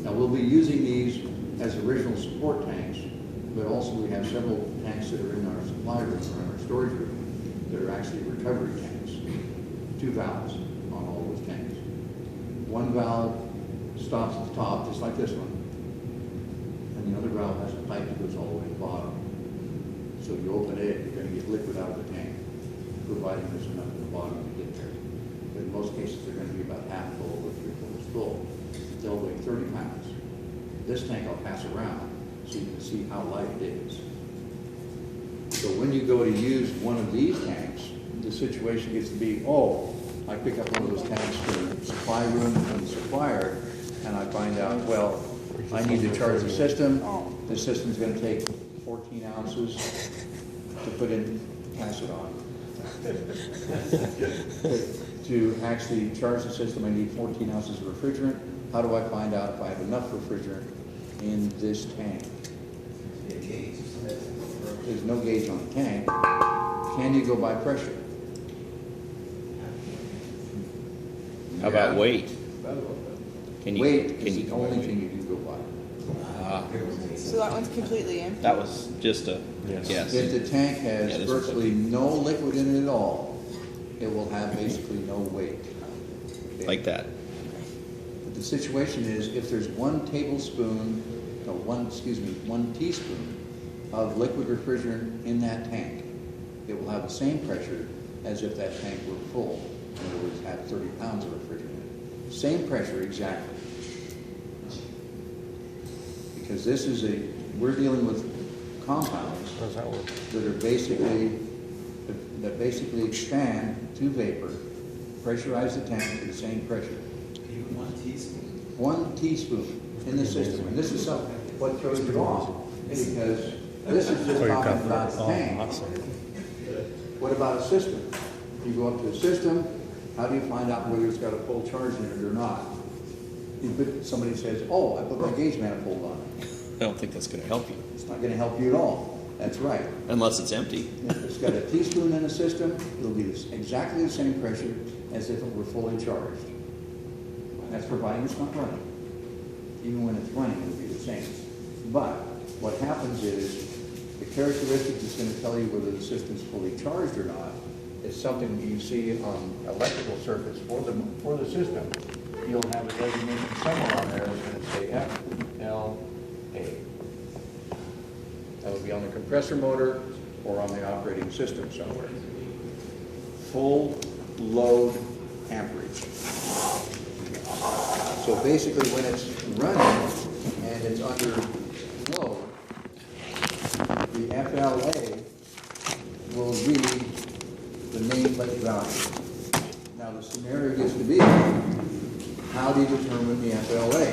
Now we'll be using these as original support tanks, but also we have several tanks that are in our supply room or in our storage room that are actually recovery tanks. 2 valves on all those tanks. One valve stops at the top, just like this one, and the other valve has a pipe that goes all the way to the bottom. So you open it, you're going to get liquid out of the tank, providing there's enough at the bottom to get there. But in most cases, they're going to be about half full or 3/4 full. They'll weigh 30 pounds. This tank I'll pass around so you can see how light it is. So when you go to use one of these tanks, the situation gets to be, oh, I pick up one of those tanks from the supply room from the supplier, and I find out, well, I need to charge the system. The system's going to take 14 ounces to put in, pass it on. To actually charge the system, I need 14 ounces of refrigerant. How do I find out if I have enough refrigerant in this tank? There's no gauge on the tank. Can you go by pressure? How about weight? Weight is the only thing you can go by. So that one's completely empty? That was just a guess. If the tank has Yeah, this virtually no liquid in it at all, it will have basically no weight. Okay? Like that. But the situation is, if there's 1 teaspoon of liquid refrigerant in that tank, it will have the same pressure as if that tank were full. In other words, have 30 pounds of refrigerant in it. Same pressure exactly. Because this is we're dealing with compounds that are basically expand to vapor, pressurize the tank to the same pressure. Even 1 teaspoon? 1 teaspoon in the system. And this is what throws you off, because this is just talking about the tank. What about a system? You go up to a system, how do you find out whether it's got a full charge in it or not? Somebody says, oh, I put my gauge manifold on it. I don't think that's going to help you. It's not going to help you at all. That's right. Unless it's empty. If it's got a teaspoon in the system, it'll be exactly the same pressure as if it were fully charged. That's providing it's not running. Even when it's running, it'll be the same. But what happens is, the characteristic that's going to tell you whether the system's fully charged or not is something that you see on electrical circuits for the system. You'll have a designation somewhere on there that's going to say FLA. That'll be on the compressor motor or on the operating system somewhere. Full load amperage. So basically when it's running and it's under load, the FLA will read the nameplate value. Now the scenario gets to be, how do you determine the FLA?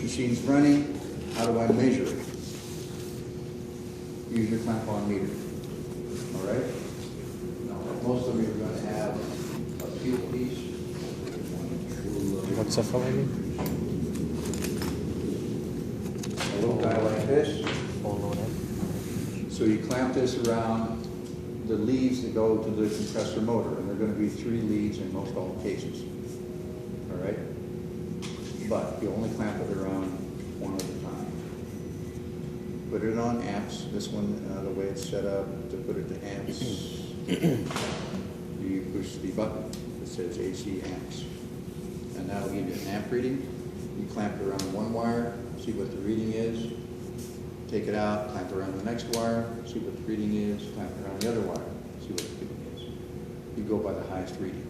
Machine's running, how do I measure it? Use your clamp-on meter. All right? Now, most of you are going to have a fuel piece. What's that for, maybe? A little guy like this. So you clamp this around the leads that go to the compressor motor, and there are going to be 3 leads in most all cases. All right? But you only clamp it around one at a time. Put it on amps. This one, the way it's set up, to put it to amps, you push the button that says AC amps. And that'll give you an amp reading. You clamp it around one wire, see what the reading is. Take it out, clamp it around the next wire, see what the reading is. Clamp it around the other wire, see what the reading is. You go by the highest reading.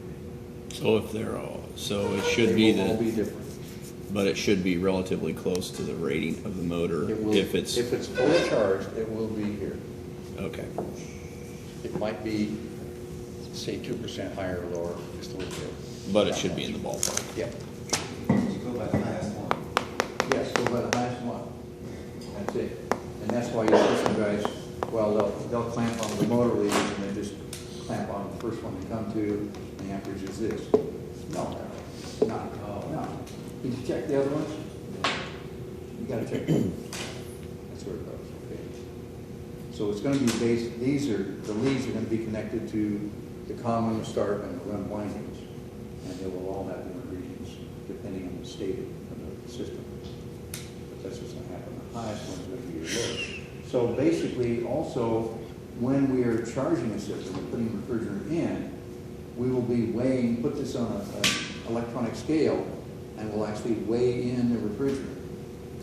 So if they're all, so it should be They will all be the, different. but it should be relatively close to the rating of the motor if it's fully charged, it will be here. okay. It might be, say, 2% higher or lower, just a little bit. But it should be in the ballpark. Yeah. You go by the highest one. Yes, go by the highest one. That's it. And that's why you see some guys, well, they'll clamp on the motor leads and then just clamp on the first one they come to, and the amperage is this. No. Did you check the other ones? You gotta check them. That's where it goes, okay? So it's gonna be based, the leads are gonna be connected to the common, the start, and the run windings. And they will all have different readings, depending on the state of the system. But that's what's going to happen. The highest one's going to be your lowest. So basically, also, when we are charging a system and putting refrigerant in, we will be weighing, put this on an electronic scale, and we'll actually weigh in the refrigerant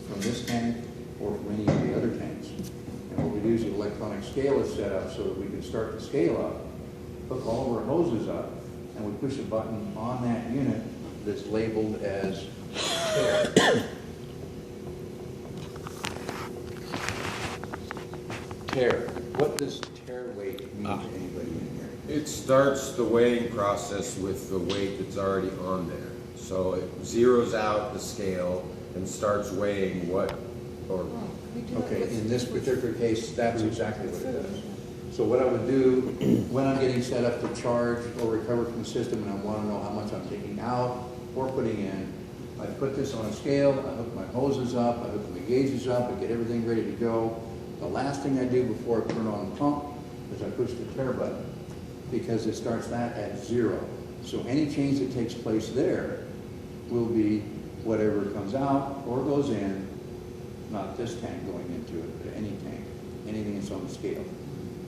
from this tank or from any of the other tanks. And what we do is the electronic scale is set up so that we can start the scale up, hook all of our hoses up, and we push a button on that unit that's labeled as tear. Tear. What does tear weight mean to anybody in here? It starts the weighing process with the weight that's already on there. So it zeroes out the scale and starts weighing what, or, Okay, in this particular case, that's exactly what it does. So what I would do, when I'm getting set up to charge or recover from the system and I want to know how much I'm taking out or putting in, I put this on a scale, I hook my hoses up, I hook my gauges up, I get everything ready to go. The last thing I do before I turn on the pump is I push the tear button, because it starts that at 0. So any change that takes place there will be whatever comes out or goes in, not this tank going into it, but any tank, anything that's on the scale.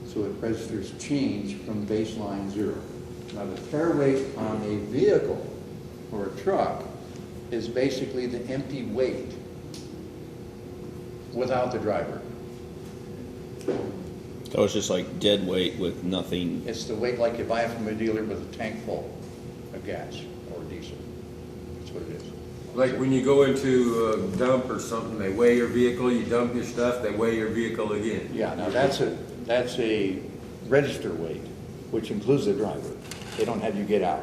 So it registers change from baseline 0. Now the tear weight on a vehicle or a truck is basically the empty weight without the driver. So it's just like dead weight with nothing. It's the weight like you buy it from a dealer with a tank full of gas or diesel. That's what it is. like when you go into a dump or something, they weigh your vehicle, you dump your stuff, they weigh your vehicle again. Yeah, now that's a register weight, which includes the driver. They don't have you get out.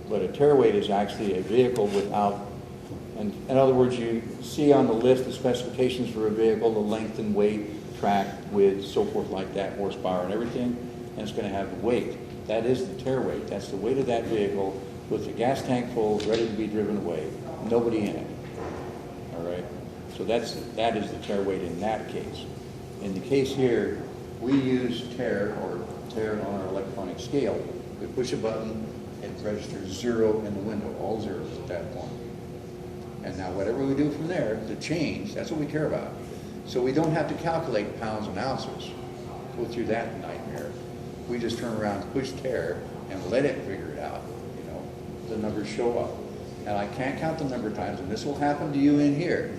But a tear weight is actually a vehicle without, and in other words, you see on the list the specifications for a vehicle, the length and weight, track, width, so forth like that, horsepower and everything, and it's going to have the weight. That is the tear weight. That's the weight of that vehicle with the gas tank full, ready to be driven away. Nobody in it. All right? So that is the tear weight in that case. In the case here, we use tear on our electronic scale. We push a button, it registers 0 in the window, all zeros at that point. And now whatever we do from there, the change, that's what we care about. So we don't have to calculate pounds and ounces, go through that nightmare. We just turn around, push tear, and let it figure it out. You know, the numbers show up. And I can't count the number of times, and this will happen to you in here.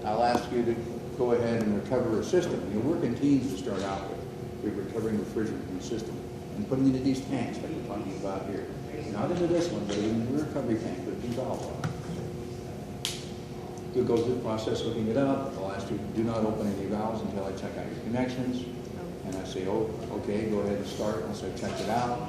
I'll ask you to go ahead and recover a system. You work in teams to start out with. We're recovering refrigerant from the system and putting it into these tanks like we're talking about here. Not into this one, but in the recovery tank, but the valve one. You'll go through the process hooking it up. I'll ask you, do not open any valves until I check out your connections. And I say, oh, okay, go ahead and start once I've checked it out.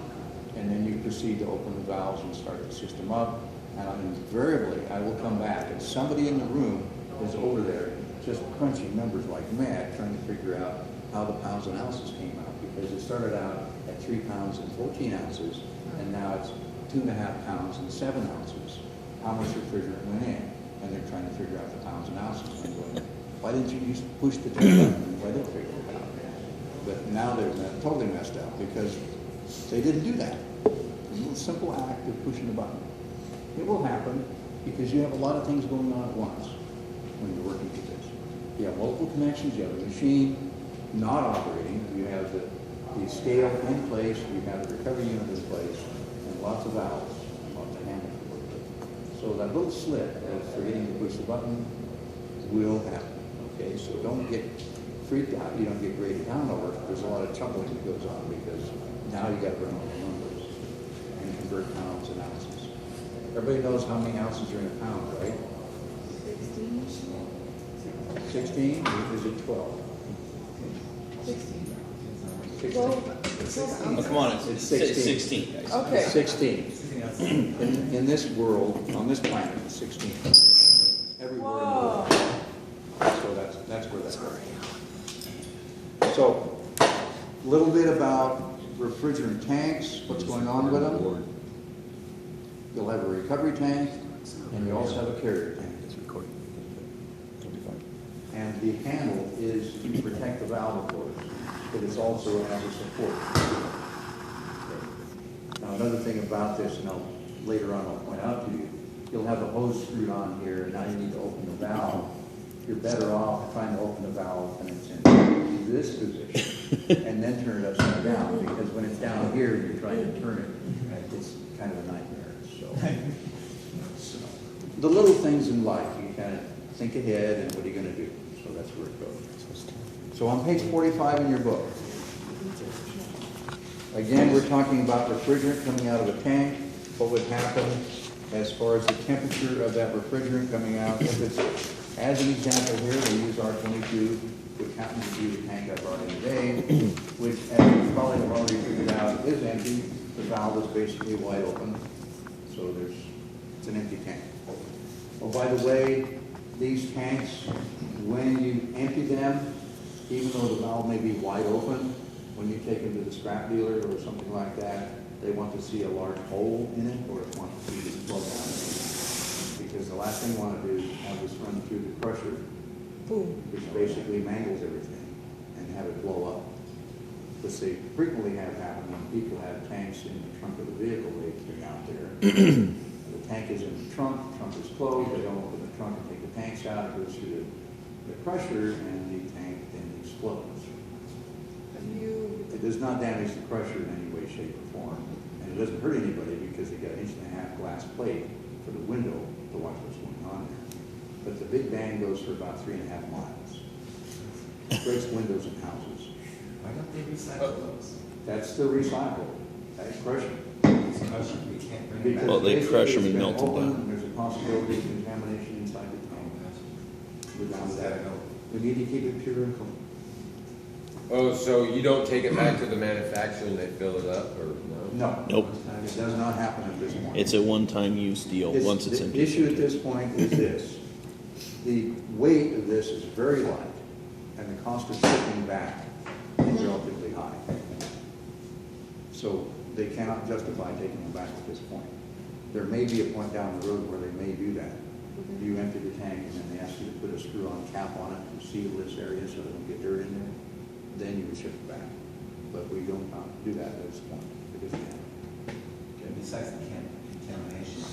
And then you proceed to open the valves and start the system up. And invariably, I will come back, and somebody in the room is over there just crunching numbers like mad, trying to figure out how the pounds and ounces came out. Because it started out at 3 pounds and 14 ounces, and now it's 2.5 pounds and 7 ounces. How much refrigerant went in? And they're trying to figure out the pounds and ounces. And going, why didn't you just push the tear button and let it figure it out? But now they're totally messed up because they didn't do that. A little simple act of pushing a button. It will happen because you have a lot of things going on at once when you're working with this. You have multiple connections, you have a machine not operating, you have the scale in place, you have the recovery unit in place, and lots of valves and lots of handles to work with. So that little slip of forgetting to push the button will happen. Okay, so don't get freaked out. You don't get graded down over it. There's a lot of chuckling that goes on because now you got to run all the numbers and convert pounds and ounces. Everybody knows how many ounces are in a pound, right? 16? Or is it 12? 16. 16. Oh, come on, It's it's 16. 16, guys. Okay. It's 16. In this world, on this planet, it's 16. Everywhere in the world. So that's where that's going. So, a little bit about refrigerant tanks, what's going on with them. You'll have a recovery tank, and you also have a carrier tank. And the handle is to protect the valve, of course, but it's also as a support. Okay. Now, another thing about this, and later on I'll point out to you, you'll have a hose screwed on here, and now you need to open the valve. You're better off trying to open the valve when it's in this position, and then turn it upside down, because when it's down here, you're trying to turn it. It's kind of a nightmare, so. The little things in life, you kind of think ahead, and what are you gonna do? So that's where it goes. So on page 45 in your book, again, we're talking about refrigerant coming out of a tank. What would happen as far as the temperature of that refrigerant coming out? If it's, as an example here, we use R22, which happens to be the tank I brought in today, which, as you probably have already figured out, is empty. The valve is basically wide open, so it's an empty tank. Oh, by the way, these tanks, when you empty them, even though the valve may be wide open, when you take them to the scrap dealer or something like that, they want to see a large hole in it, or want to see it flow down. Because the last thing you want to do is have this run through the crusher, which basically mangles everything, and have it blow up. Which they frequently have happen when people have tanks in the trunk of the vehicle they bring out there. The tank is in the trunk is closed, they don't open the trunk and take the tanks out, it goes through the crusher, and the tank then explodes. It does not damage the crusher in any way, shape, or form, and it doesn't hurt anybody because they got an 1.5-inch glass plate for the window to watch what's going on there. But the Big Bang goes for about 3.5 miles. It breaks windows in houses. Why don't they recycle those? That's the recycle. That's crushing. It's crushing, we can't bring it Because back. Well, they basically crush them it's and been melt them open, down. and there's a possibility of contamination inside the tank. We're down to that. We need to keep it pure and clean. Oh, so you don't take it back to the manufacturer and they fill it up, or no? No. Nope. It does not happen at this point. It's a one-time use deal, once it's The empty. issue at this point is this. The weight of this is very light, and the cost of shipping back is relatively high. So they cannot justify taking them back at this point. There may be a point down the road where they may do that. You empty the tank, and then they ask you to put a screw-on cap on it to seal this area so it won't get dirt in there. Then you would ship it back. But we don't do that at this point, because we can't. Okay, besides the contamination.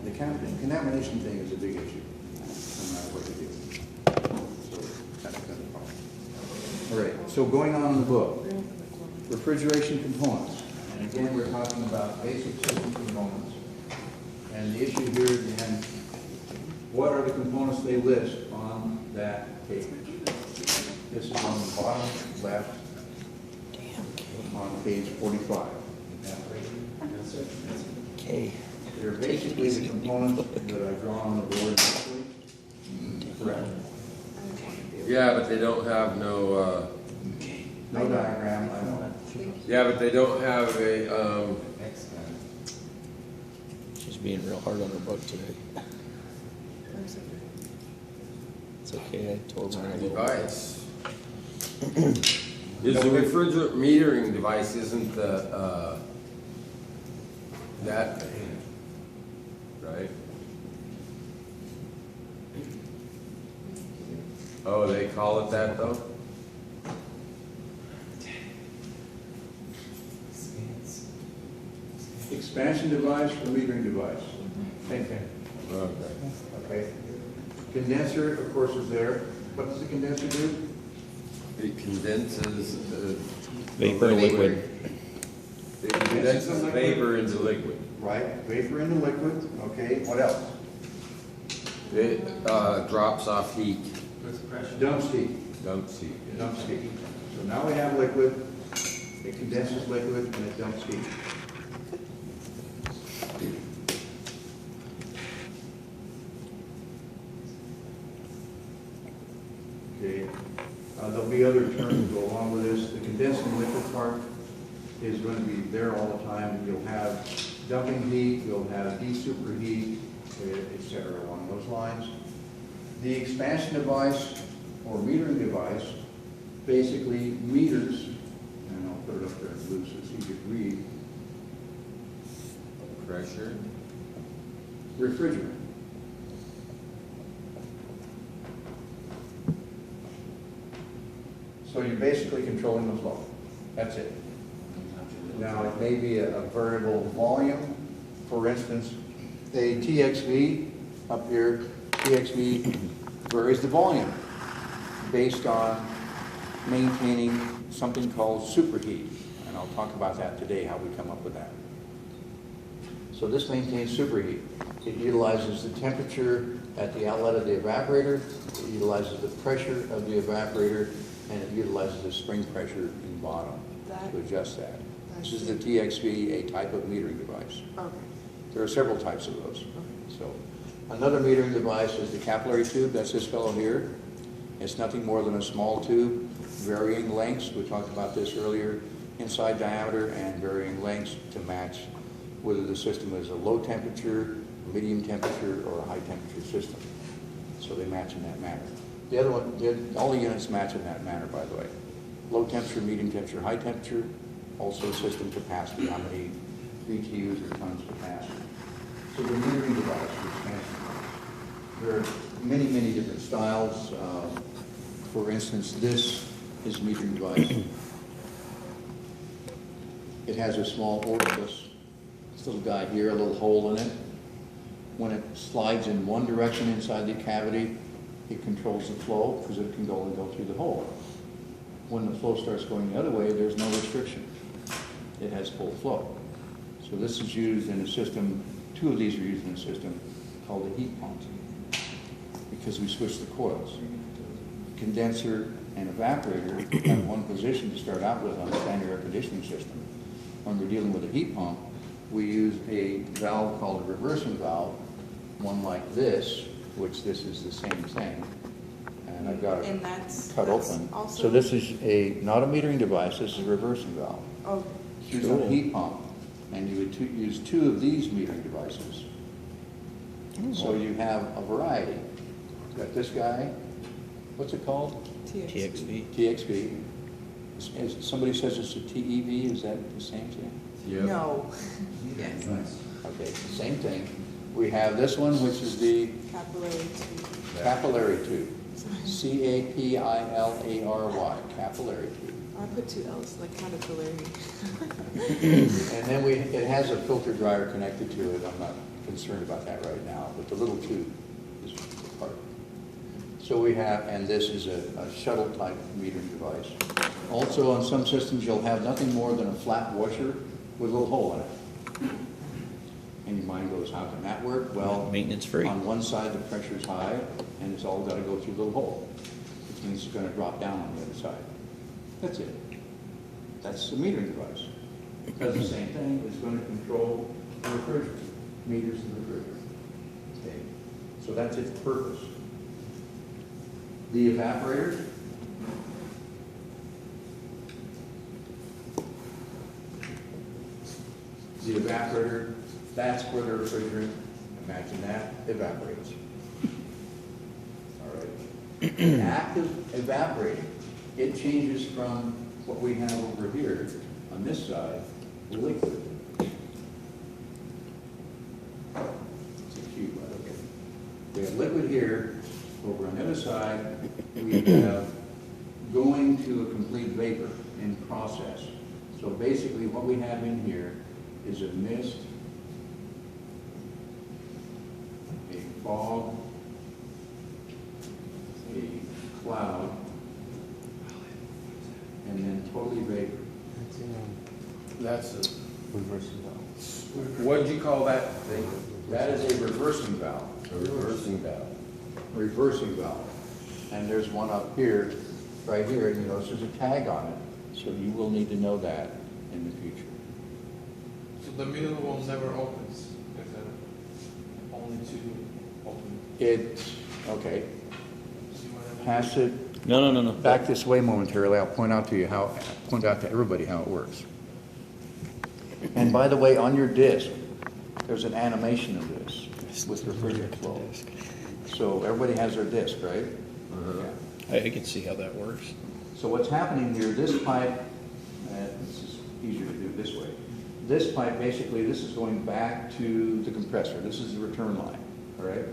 The contamination thing is a big issue, no matter what you do. So that's kind of a problem. All right, so going on in the book, refrigeration components. And again, we're talking about basic system components. And the issue here again, what are the components they list on that page? This is on the bottom left on page 45. Okay. They're basically the components that I've drawn on the board. Correct. Yeah, but they don't have no, No diagram, I know. yeah, but they don't have a, She's being real hard on her book today. It's okay, I told her a little. device. Is the refrigerant metering device, isn't the, that, right? Oh, they call it that though? Expansion device or metering device? Same thing. Okay. Okay. Condenser, of course, is there. What does the condenser do? It condenses the Vapor to liquid. It condenses vapor into liquid. Right, vapor into liquid. Okay, what else? It drops off heat, What's the pressure? Dumps heat. dumps heat. Dumps heat. So now we have liquid. It condenses liquid and it dumps heat. Okay. There'll be other terms to go along with this. The condensing liquid part is going to be there all the time. You'll have dumping heat, you'll have de-superheat, et cetera, along those lines. The expansion device or metering device basically meters, and I'll put it up there in blue so it's easy to read, Pressure. refrigerant. So you're basically controlling the flow. That's it. Now, it may be a variable volume. For instance, a TXV up here, TXV varies the volume based on maintaining something called superheat. And I'll talk about that today, how we come up with that. So this maintains superheat. It utilizes the temperature at the outlet of the evaporator, it utilizes the pressure of the evaporator, and it utilizes the spring pressure in the bottom to adjust that. This is the TXV, a type of metering device. Okay. There are several types of those. So another metering device is the capillary tube. That's this fellow here. It's nothing more than a small tube, varying lengths. We talked about this earlier. Inside diameter and varying lengths to match whether the system is a low temperature, medium temperature, or a high temperature system. So they match in that manner. The other one, all the units match in that manner, by the way. Low temperature, medium temperature, high temperature. Also system capacity, how many BTUs or tons capacity. So the metering device is fancy. There are many, many different styles. For instance, this is a metering device. It has a small orifice. This little guy here, a little hole in it. When it slides in one direction inside the cavity, it controls the flow because it can go through the hole. When the flow starts going the other way, there's no restriction. It has full flow. So this is used in a system, two of these are used in a system called a heat pump because we switch the coils. Condenser and evaporator have one position to start out with on a standard air conditioning system. When we're dealing with a heat pump, we use a valve called a reversing valve, one like this, which this is the same thing. And I've got And it that's cut open. also. So this is not a metering device, this is a reversing valve. Okay. It's used on a heat pump, and you would use two of these metering devices. So you have a variety. You've got this guy, what's it called? TXV. TXV. Somebody says it's a TEV, is that the same thing? Yep. No. Yes. Okay, same thing. We have this one, which is the Capillary tube. capillary tube. C-A-P-I-L-A-R-Y, capillary tube. I put two L's, like caterpillar. And then it has a filter dryer connected to it. I'm not concerned about that right now, but the little tube is the part. So we have, and this is a shuttle type metering device. Also on some systems you'll have nothing more than a flat washer with a little hole in it. And your mind goes, how can that work? Well, Maintenance free. on one side the pressure's high and it's all got to go through a little hole, which means it's going to drop down on the other side. That's it. That's the metering device. It does the same thing. It's going to control the refrigerant, meters of the refrigerant. Okay. So that's its purpose. The evaporator. The evaporator, that's where the refrigerant, imagine that, evaporates. All right. Active evaporating, it changes from what we have over here on this side, liquid. It's a cube, by the way. We have liquid here. Over on the other side, we have going to a complete vapor in process. So basically what we have in here is a mist, a fog, a cloud, and then totally vapor. That's a reversing valve. What did you call that thing? That is a reversing valve. A reversing valve. Reversing valve. And there's one up here, right here, and you notice there's a tag on it. So you will need to know that in the future. So the middle one never opens, if there are only two open. Okay, See what I mean? pass it No. back this way momentarily. I'll point out to everybody how it works. And by the way, on your disc, there's an animation of this with refrigerant flow. So everybody has their disc, right? Yeah. I can see how that works. So what's happening here, this pipe, this is easier to do this way. This pipe, basically, this is going back to the compressor. This is the return line, all right?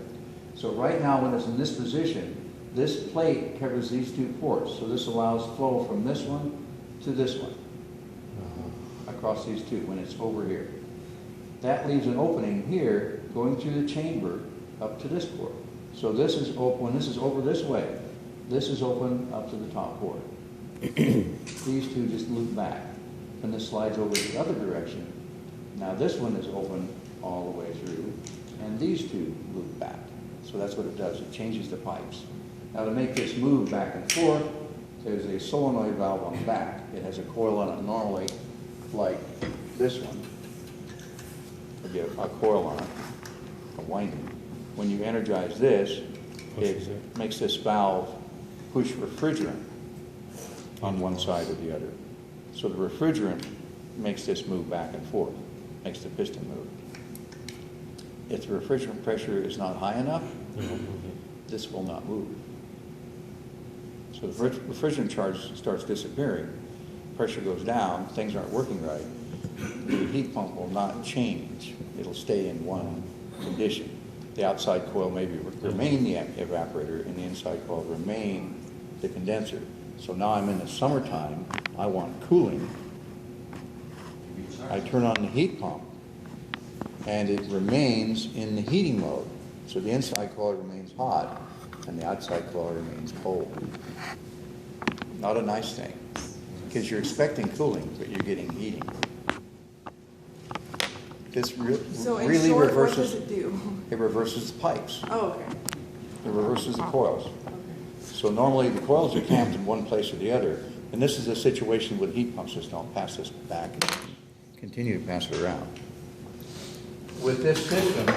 So right now, when it's in this position, this plate covers these two ports. So this allows flow from this one to this one, across these two, when it's over here. that leaves an opening here going through the chamber up to this port. So this is open, when this is over this way, this is open up to the top port. These two just loop back. When this slides over the other direction, now this one is open all the way through, and these two loop back. So that's what it does, it changes the pipes. Now to make this move back and forth, there's a solenoid valve on the back. It has a coil on it normally, like this one. There'd be a coil on it, a winding. When you energize this, it makes this valve push refrigerant on one side or the other. So the refrigerant makes this move back and forth, makes the piston move. If the refrigerant pressure is not high enough, this will not move. So the refrigerant charge starts disappearing, pressure goes down, things aren't working right, the heat pump will not change. It'll stay in one condition. The outside coil maybe remain the evaporator, and the inside coil remain the condenser. So now I'm in the summertime, I want cooling. I turn on the heat pump, and it remains in the heating mode. So the inside coil remains hot, and the outside coil remains cold. Not a nice thing, because you're expecting cooling, but you're getting heating. This So in really short, what reverses. does it do? It reverses the pipes. Oh, okay. It reverses the coils. Okay. So normally the coils are camped in one place or the other, and this is a situation with a heat pump system. I'll pass this back and continue to pass it around. With this system,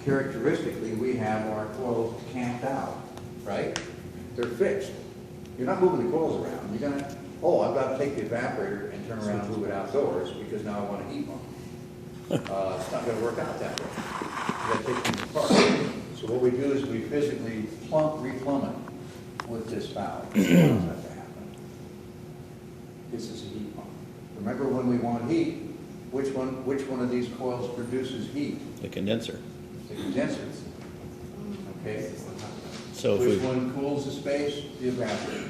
characteristically, we have our coils camped out, right? They're fixed. You're not moving the coils around. You're gonna, oh, I've got to take the evaporator and turn around and move it outdoors because now I want a heat pump. It's not going to work out that way. You got to take things apart. So what we do is we physically replumb it with this valve. This allows that to happen. This is a heat pump. Remember when we want heat, which one of these coils produces heat? The condenser. The condenser. Okay. So if Which we, one cools the space? The evaporator.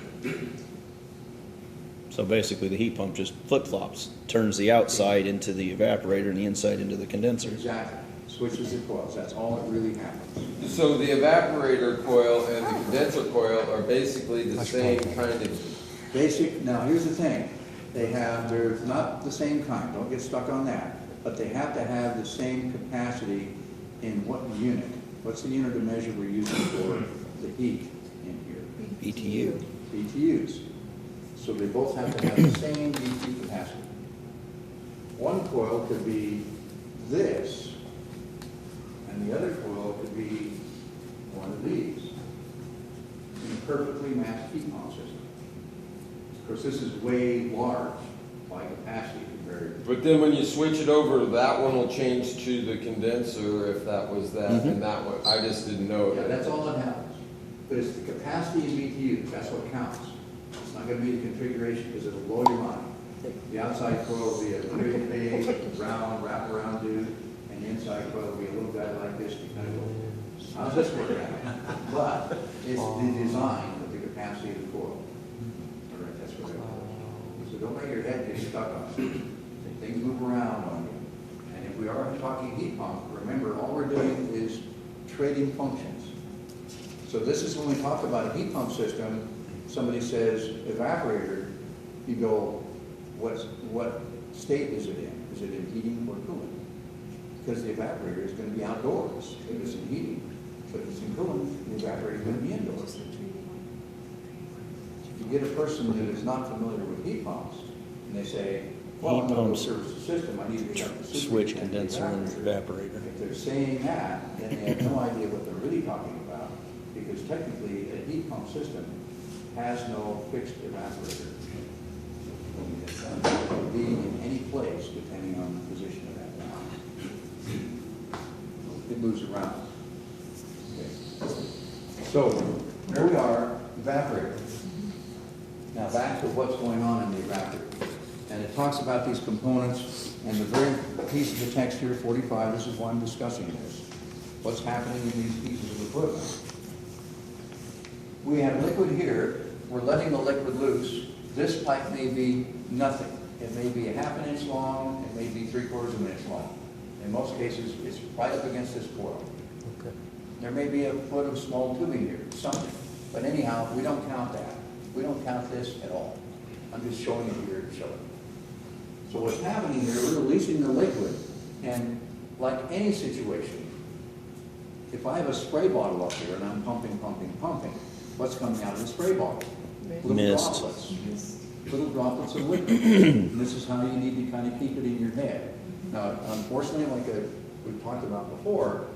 so basically the heat pump just flip-flops, turns the outside into the evaporator and the inside into the condenser. Exactly. Switches the coils. That's all that really happens. So the evaporator coil and the condenser coil are basically the same kind of, Now here's the thing. They're not the same kind. Don't get stuck on that. But they have to have the same capacity in what unit? What's the unit of measure we're using for the heat in here? BTU. BTUs. So they both have to have the same BTU capacity. One coil could be this, and the other coil could be one of these in a perfectly matched heat pump system. Of course, this is way large by capacity compared. but then when you switch it over, that one will change to the condenser if that was that, and that one, I just didn't know Yeah, that. that's all that happens. But it's the capacity in BTUs, that's what counts. It's not gonna be the configuration because it'll blow your mind. The outside coil will be a really big, round, wraparound dude, and the inside coil will be a little guy like this. You kind of go, how's this work out? But it's the design of the capacity of the coil. All right, that's what it is. So don't let your head get stuck on it. Things move around on you. And if we are talking heat pump, remember, all we're doing is trading functions. So this is when we talk about a heat pump system, somebody says evaporator, you go, what state is it in? Is it in heating or cooling? Because the evaporator is going to be outdoors if it's in heating. But if it's in cooling, the evaporator is going to be indoors. If you get a person that is not familiar with heat pumps, and they say, well, I'm Heat going to go pumps service the system, I need to get the system. Switch and the condenser and evaporator. evaporator. If they're saying that, then they have no idea what they're really talking about, because technically a heat pump system has no fixed evaporator. It can be in any place depending on the position of that valve. It moves around. Okay. So there we are, evaporator. Now back to what's going on in the evaporator. And it talks about these components and the very piece of the text here, 45, this is why I'm discussing this. What's happening in these pieces of equipment? We have liquid here, we're letting the liquid loose. This pipe may be nothing. It may be a half an inch long, it may be 3/4 of an inch long. In most cases, it's right up against this coil. Okay. There may be a foot of small tubing here, something. But anyhow, we don't count that. We don't count this at all. I'm just showing it here to show it. So what's happening here, we're releasing the liquid, and like any situation, if I have a spray bottle up here and I'm pumping, what's coming out of the spray bottle? Little Mist. droplets. Little droplets of liquid. And this is how you need to kind of keep it in your head. Now, unfortunately, like we talked about before,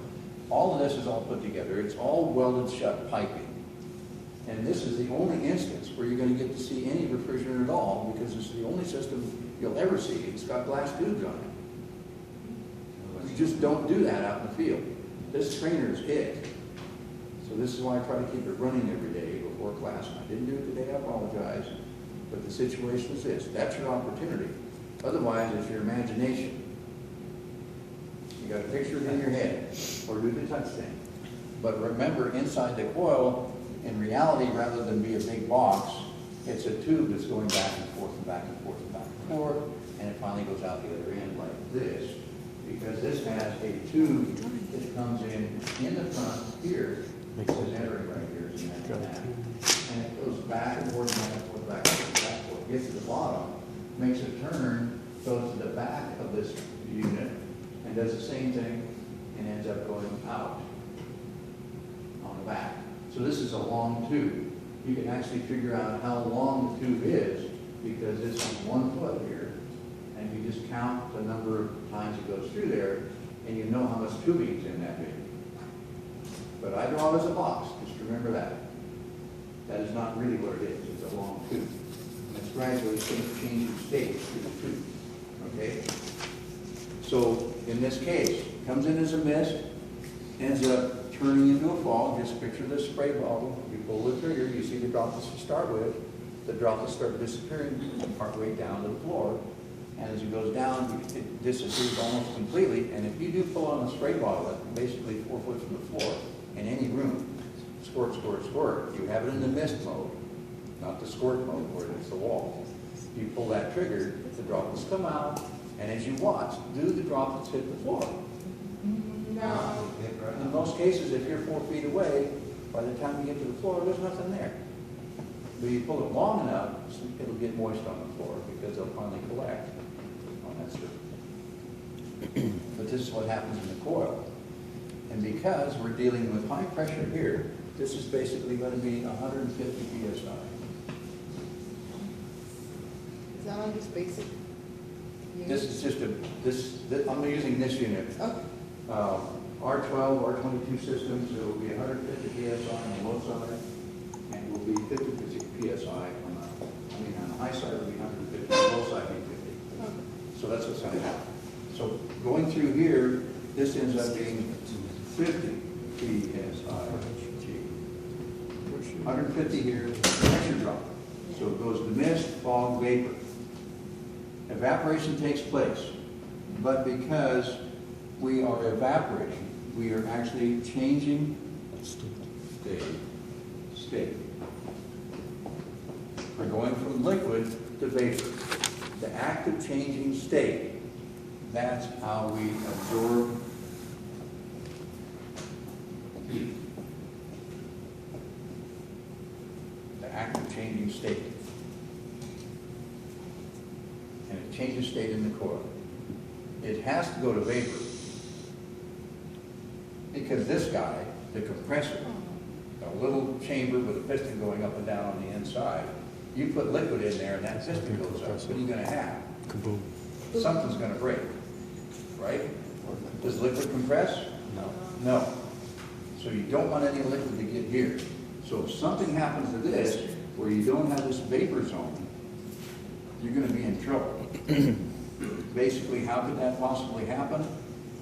all of this is all put together. It's all welded shut piping. And this is the only instance where you're going to get to see any refrigerant at all, because it's the only system you'll ever see. It's got glass tubes on it. You just don't do that out in the field. This trainer is it. So this is why I try to keep it running every day before class. I didn't do it today, I apologize. But the situation is this. That's your opportunity. Otherwise, it's your imagination. You got to picture it in your head, or do the touch thing. But remember, inside the coil, in reality, rather than be a big box, it's a tube that's going back and forth and back and forth and back and forth, and it finally goes out the other end like this, because this has a tube that comes in the front here, it says entering right here, and it goes back and forth, back and forth, back and forth, back and forth, gets to the bottom, makes a turn, goes to the back of this unit, and does the same thing, and ends up going out on the back. So this is a long tube. You can actually figure out how long the tube is, because this is 1 foot here, and you just count the number of times it goes through there, and you know how much tubing is in that big. But I draw it as a box, just remember that. That is not really what it is, it's a long tube. And it's gradually changing state through the tube, okay? So in this case, comes in as a mist, ends up turning into a fog. Just picture this spray bottle. You pull the trigger, you see the droplets to start with. The droplets start disappearing partway down to the floor. And as it goes down, it disappears almost completely. And if you do pull on the spray bottle at basically 4 foot from the floor in any room, squirt, squirt, squirt, you have it in the mist mode, not the squirt mode where it's the wall. You pull that trigger, the droplets come out, and as you watch, do the droplets hit the floor? No. In most cases, if you're 4 feet away, by the time you get to the floor, there's nothing there. But you pull it long enough, it'll get moist on the floor because they'll finally collect on that surface. But this is what happens in the coil. And because we're dealing with high pressure here, this is basically going to be 150 psi. Is that on just basic? This is just I'm using this unit. Okay. R12, R22 systems, it will be 150 psi on the low side, and it will be 50 psi on the high side it will be 150, on the low side will be 50. Okay. So that's what's going to happen. So going through here, this ends up being 50 psi. 150 here, pressure drop. So it goes to mist, fog, vapor. Evaporation takes place, but because we are evaporating, we are actually changing state. We're going from liquid to vapor. The act of changing state, that's how we absorb heat. The act of changing state. And it changes state in the coil. It has to go to vapor. Because this guy, the compressor, a little chamber with a piston going up and down on the inside, you put liquid in there and that piston goes up, what are you going to have? Kaboom. Something's going to break, right? Does liquid compress? No. No. So you don't want any liquid to get here. So if something happens to this, where you don't have this vapor zone, you're going to be in trouble. Basically, how could that possibly happen?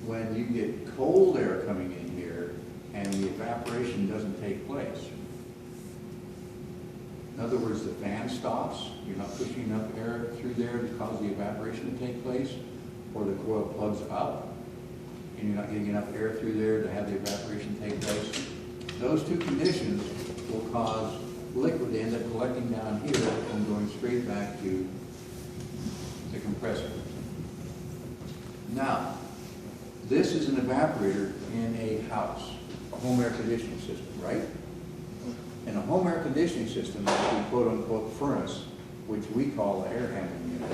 When you get cold air coming in here and the evaporation doesn't take place. In other words, the fan stops, you're not pushing enough air through there to cause the evaporation to take place, or the coil plugs up and you're not getting enough air through there to have the evaporation take place. Those two conditions will cause liquid to end up collecting down here and going straight back to the compressor. Now, this is an evaporator in a house, a home air conditioning system, right? In a home air conditioning system, a quote-unquote furnace, which we call the air handling unit,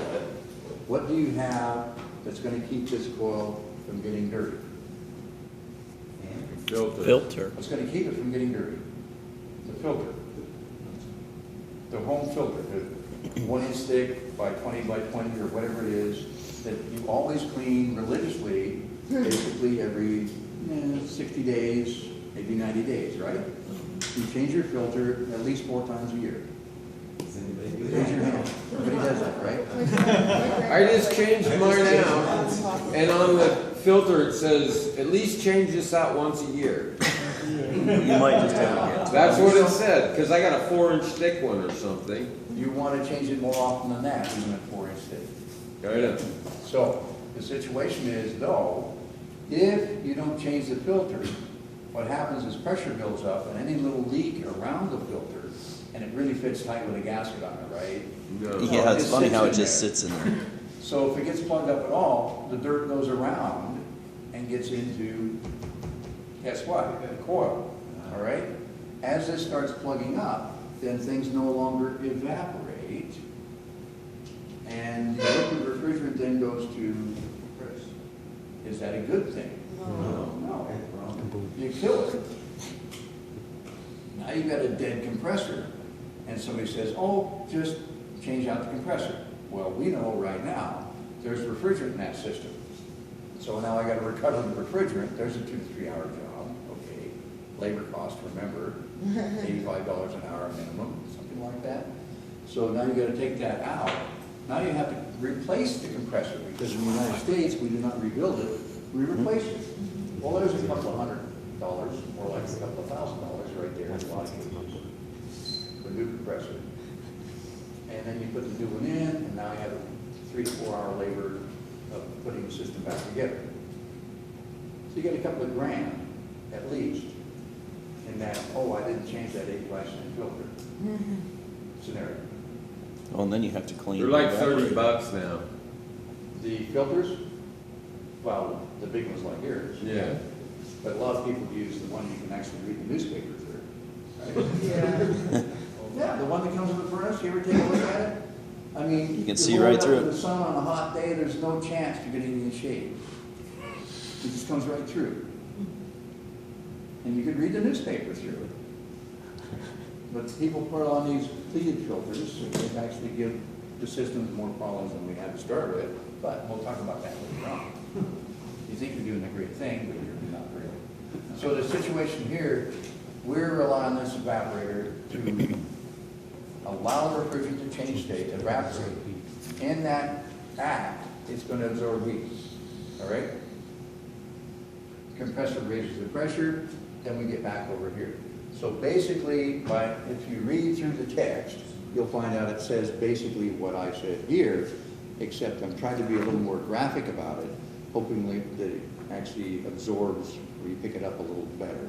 what do you have that's going to keep this coil from getting dirty? Filter. Filter. What's going to keep it from getting dirty? The filter. The home filter, the 1-inch thick by 20 by 20 or whatever it is, that you always clean religiously, basically every 60 days, maybe 90 days, right? You change your filter at least 4 times a year. Does anybody do Raise your that? hand. Everybody does that, right? I just changed mine out, and on the filter it says, at least change this out once a year. You might just have to That's what it said, because I got a 4-inch thick one or something. You want to change it more often than that, even at 4-inch thick. Kind of. So the situation is, though, if you don't change the filter, what happens is pressure builds up and any little leak around the filter, and it really fits tight with a gasket on it, right? No. Yeah, it's It funny sits how in it just there. sits in there. So if it gets plugged up at all, the dirt goes around and gets into, guess what? The coil, all right? As this starts plugging up, then things no longer evaporate, and the liquid refrigerant then goes to Chris. Is that a good thing? No. You kill it. Now you've got a dead compressor, and somebody says, oh, just change out the compressor. Well, we know right now, there's refrigerant in that system. So now I gotta recover the refrigerant, there's a 2 to 3 hour job, okay. Labor cost, remember, $85 an hour minimum, something like that. So now you gotta take that out. Now you have to replace the compressor, because in the United States, we do not rebuild it, we replace it. Well, there's a couple of $100, or like a couple of $1,000 right there, in a lot of cases, for a new compressor. And then you put the new one in, and now you have 3 to 4 hour labor of putting the system back together. So you get a couple of grand, at least, in that, oh, I didn't change that 85-cent filter scenario. Oh, and then you have to clean. They're like the $30 evaporator. now. The filters, well, the big ones like yours. Yeah. But a lot of people use the one you can actually read the newspaper through. Right? Yeah. Yeah, the one that comes with the furnace, you ever take a look at it? I mean. You can see hold right up through in it. the sun on a hot day, there's no chance you're getting any shade. It just comes right through. And you could read the newspaper through it. But people put on these pleated filters, and they actually give the systems more problems than we had to start with, but we'll talk about that later on. You think you're doing a great thing, but you're not really. So the situation here, we're relying on this evaporator to allow the refrigerant to change state, evaporate. In that act, it's going to absorb heat, all right? Compressor raises the pressure, then we get back over here. So basically, if you read through the text, you'll find out it says basically what I said here, except I'm trying to be a little more graphic about it, hoping that it actually absorbs, or you pick it up a little better.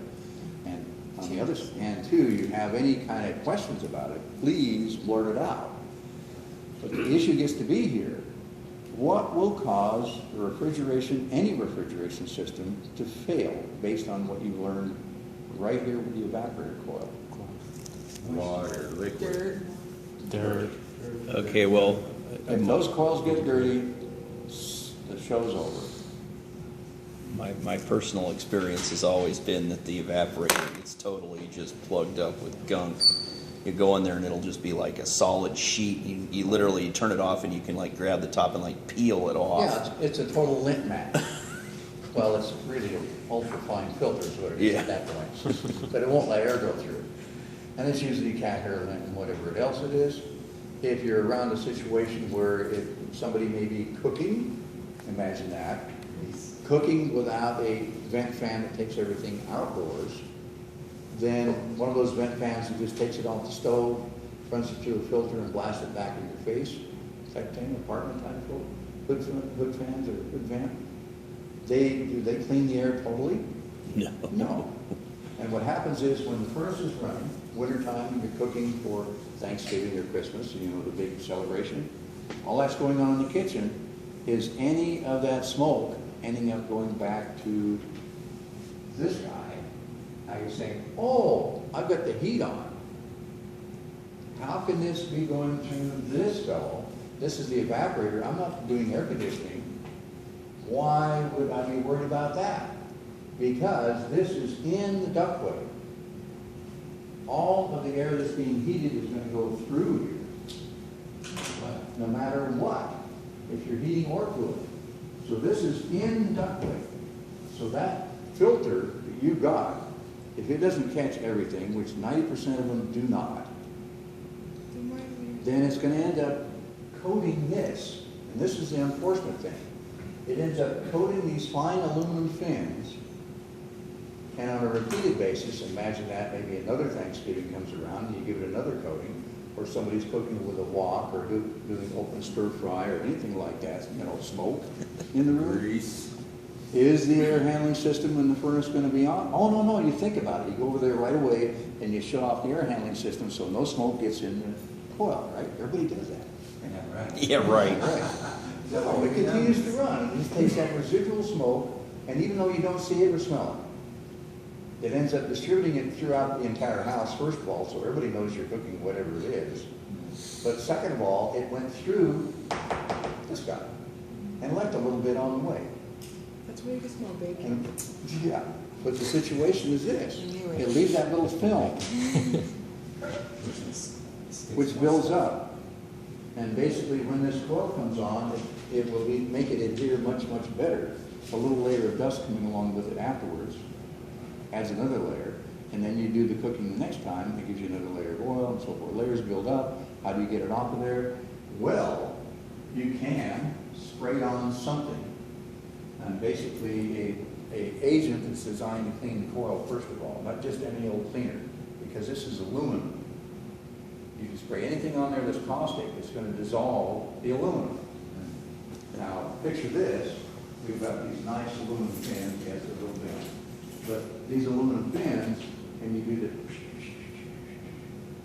And on the other hand, too, you have any kind of questions about it, please blurt it out. But the issue gets to be here, what will cause the refrigeration, any refrigeration system, to fail based on what you've learned right here with the evaporator coil? Water, liquid. Dirt. Okay, well, If those coils get dirty, the show's over. my personal experience has always been that the evaporator gets totally just plugged up with gunk. You go in there and it'll just be like a solid sheet. You literally turn it off and you can like grab the top and like peel it off. Yeah, it's a total lint mat. Well, it's really an ultra-fine filter is what it is at that point. But it won't let air go through it. And it's usually cat hair lint and whatever else it is. If you're around a situation where somebody may be cooking, imagine that, cooking without a vent fan that takes everything outdoors, then one of those vent fans that just takes it off the stove, runs it through a filter and blasts it back in your face, type thing, apartment type hood fans or hood vent. Do they clean the air totally? No. No. And what happens is when the furnace is running, wintertime, you're cooking for Thanksgiving or Christmas, you know, the big celebration, all that's going on in the kitchen, is any of that smoke ending up going back to this guy. Now you're saying, oh, I've got the heat on. How can this be going through this fellow? This is the evaporator. I'm not doing air conditioning. Why would I be worried about that? Because this is in the ductway. All of the air that's being heated is going to go through here, no matter what, if you're heating or cooling. So this is in the ductway. So that filter that you got, if it doesn't catch everything, which 90% of them do not, then it's going to end up coating this. And this is the unfortunate thing. It ends up coating these fine aluminum fins, and on a repeated basis, imagine that maybe another Thanksgiving comes around and you give it another coating, or somebody's cooking with a wok or doing open stir fry or anything like that, you know, smoke in the room. Grease. Is the air handling system in the furnace going to be on? Oh, no, you think about it. You go over there right away and you shut off the air handling system so no smoke gets in the coil, right? Everybody does that. Yeah, right. Yeah, right. No, it continues to run. It just takes that residual smoke, and even though you don't see it or smell it, it ends up distributing it throughout the entire house, first of all, so everybody knows you're cooking whatever it is. But second of all, it went through this guy and left a little bit on the way. That's where you can smell bacon. And, yeah, but the situation is this. It leaves that little film, which builds up. And basically, when this coil comes on, it will make it adhere much, much better. A little layer of dust coming along with it afterwards adds another layer. And then you do the cooking the next time, it gives you another layer of oil and so forth. Layers build up. How do you get it off of there? Well, you can spray on something. And basically, a agent that's designed to clean the coil, first of all, not just any old cleaner, because this is aluminum. You can spray anything on there that's caustic, it's going to dissolve the aluminum. Now, picture this. We've got these nice aluminum fins. Yes, they're a little bit. But these aluminum fins, and you do the,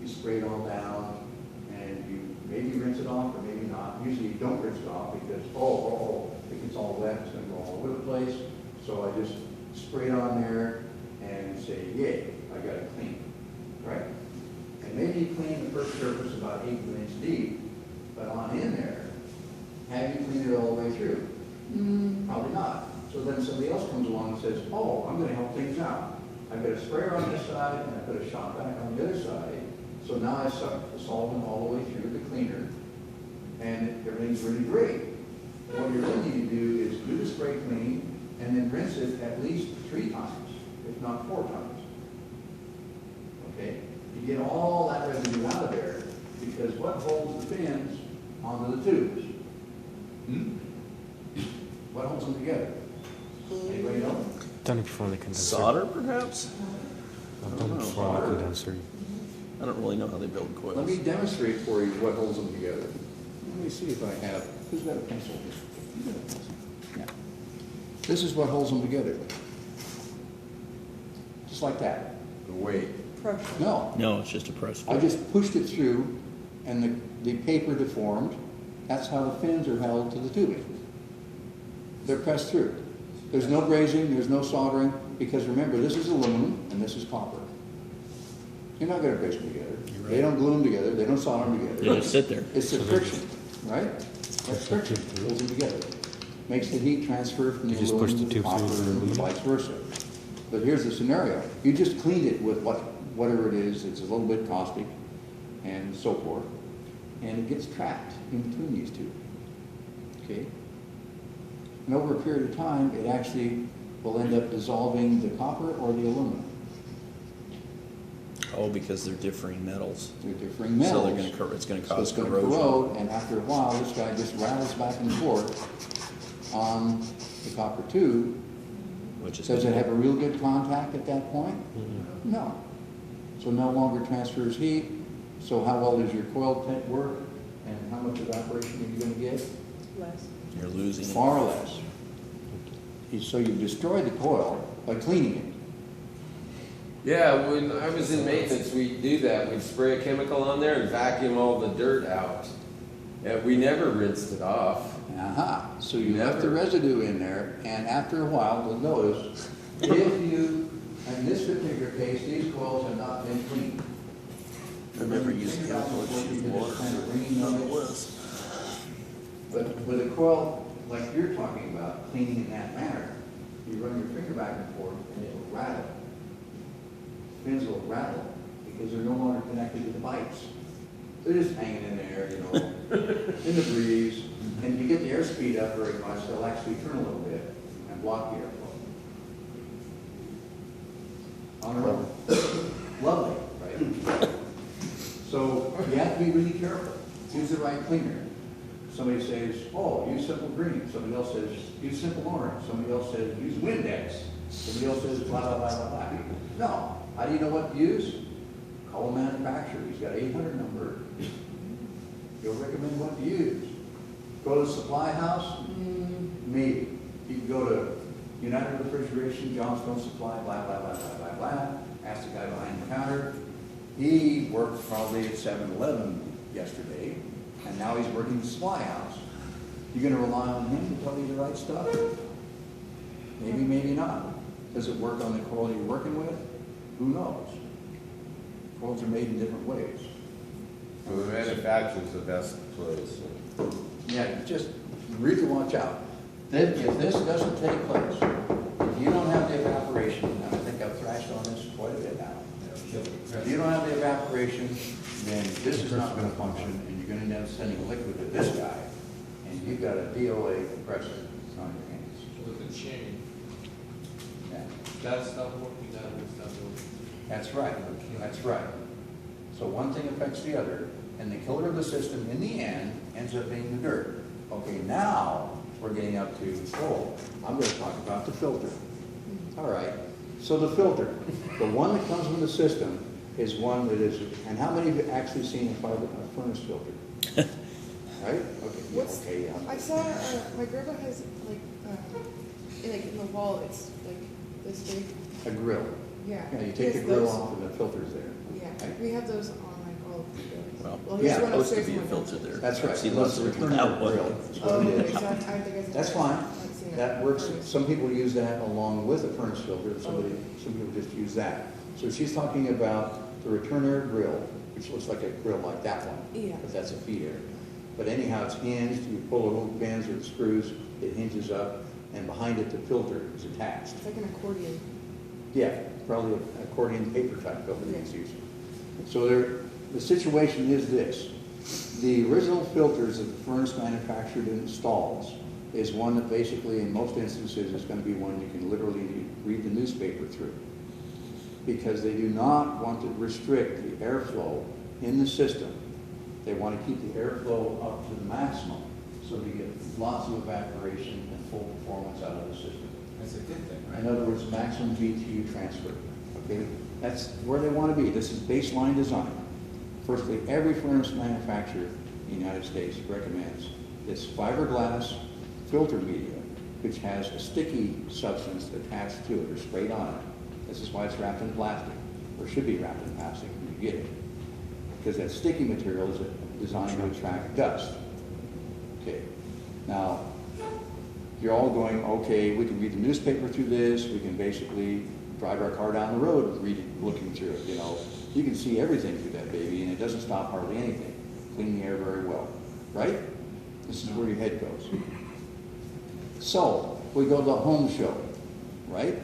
you spray it all down, and you maybe rinse it off or maybe not. Usually you don't rinse it off because, it gets all wet, it's going to go all over the place. So I just spray it on there and say, yay, I got it clean, right? And maybe you clean the first surface about 1/8 inch deep, but on in there, have you cleaned it all the way through? Probably not. So then somebody else comes along and says, oh, I'm going to help things out. I've got a sprayer on this side and I put a shot back on the other side. So now I suck the solvent all the way through the cleaner and everything's really great. What you really need to do is do the spray clean and then rinse it at least 3 times, if not 4 times. Okay? You get all that residue out of there because what holds the fins onto the tubes? What holds them together? Anybody know? Done it before the condenser. Solder, perhaps? I've done it before the condenser. I don't really know how they build Let coils. me demonstrate for you what holds them together. Let me see if I have, who's got a pencil? You got a pencil? Yeah. This is what holds them together. Just like that. The weight. Pressure. No, No, it's just a press. I just pushed it through and the paper deformed. That's how the fins are held to the tubing. They're pressed through. There's no brazing, there's no soldering, because remember, this is aluminum and this is copper. You're not going to braze them together. You're They right. don't glue them together, they don't solder them together. They just sit there. It's the friction, right? That's friction, holds them together. Makes the heat transfer from the You just push the aluminum to tube copper through the and aluminum? vice versa. But here's the scenario. You just cleaned it with whatever it is, it's a little bit caustic and so forth, and it gets trapped in between these two. Okay? And over a period of time, it actually will end up dissolving the copper or the aluminum. Oh, because they're differing metals. They're differing metals. So they're going to, it's going to So cause it's going to corrosion. corrode, and after a while, this guy just rattles back and forth on the copper tube. Which is Does it gonna- have a real good contact at that point? Mm-hmm. No. So no longer transfers heat. So how well does your coil tank work? And how much evaporation are you going to get? Less. You're losing it. Far less. So you've destroyed the coil by cleaning it. Yeah, when I was in maintenance, we'd do that. We'd spray a chemical on there and vacuum all the dirt out. Yeah, we never rinsed it off. Aha, so you left the residue in there, and after a while, you'll notice, if you, in this particular case, these coils have not been cleaned. Remember using Think about alcohol what you did, water. it's kind of ringing noise. But with a coil like you're talking about, cleaning in that manner, you run your finger back and forth and it'll rattle. Pins will rattle because they're no longer connected to the pipes. They're just hanging in there, you know, in the breeze. And if you get the airspeed up very much, they'll actually turn a little bit and block the airflow. On their own. Lovely, right? So you have to be really careful. Use the right cleaner. Somebody says, oh, use simple green. Somebody else says, use simple orange. Somebody else says, use Windex. Somebody else says, blah, blah, blah, blah, blah. No. How do you know what to use? Call the manufacturer. He's got an 800 number. He'll recommend what to use. Go to the supply house? Maybe. You can go to United Refrigeration, Johnstone Supply, blah, blah, blah, blah, blah, blah. Ask the guy behind the counter. He worked probably at 7-Eleven yesterday, and now he's working in the supply house. You gonna rely on him to tell you the right stuff? Maybe, maybe not. Does it work on the coil you're working with? Who knows? Coils are made in different ways. So the manufacturer's the best place. Yeah, just really watch out. Then, if this doesn't take place, if you don't have the evaporation, and I think I've thrashed on this quite a bit now. If you don't have the evaporation, then this is not gonna function, and you're gonna end up sending liquid to this guy, and you've got a DOA compressor on your hands. With the chain, Yeah, that's not working, that was not working. that's right, that's right. So one thing affects the other, and the killer of the system in the end ends up being the dirt. Okay, now we're getting up to, oh, I'm gonna talk about the filter. All right, so the filter, the one that comes with the system is one that is, and how many of you actually seen a furnace filter? Right? Okay, yeah, What's, okay, yeah. I saw, my grandma has in the wall, it's like this big. A grill. Yeah. Yeah, you He take has the grill those. off and the filter's there. Yeah, Right? we have those on like all of the buildings. Well, here's yeah, one supposed to upstairs be a in my filter house. there. That's right. I've seen So lots it's of a them returner without one. grill. That's what Oh, it okay, is. so I think I That's fine. I've seen it. That works. Furnace. Some people use that along with a furnace filter, some people just use that. So she's talking about the returner grill, which looks like a grill like that one. Yeah. But that's a feeder. But anyhow, it's hinged, you pull the little pins or the screws, it hinges up, and behind it, the filter is attached. It's like an accordion. Yeah, probably an accordion paper type filter Yeah. it's using. So the situation is this. The original filters that the furnace manufacturer installs is one that basically, in most instances, is going to be one you can literally read the newspaper through. Because they do not want to restrict the airflow in the system. They want to keep the airflow up to the maximum, so they get lots of evaporation and full performance out of the system. That's a good thing, right? In other words, maximum BTU transfer. Okay, that's where they want to be. This is baseline design. Firstly, every furnace manufacturer in the United States recommends this fiberglass filter media, which has a sticky substance attached to it or sprayed on it. This is why it's wrapped in plastic, or should be wrapped in plastic when you get it. Because that sticky material is designed to attract dust. Okay, now, you're all going, okay, we can read the newspaper through this, we can basically drive our car down the road looking through it, you know. You can see everything through that baby, and it doesn't stop hardly anything. Clean the air very well, right? This is where your head goes. So, we go to the home show, right?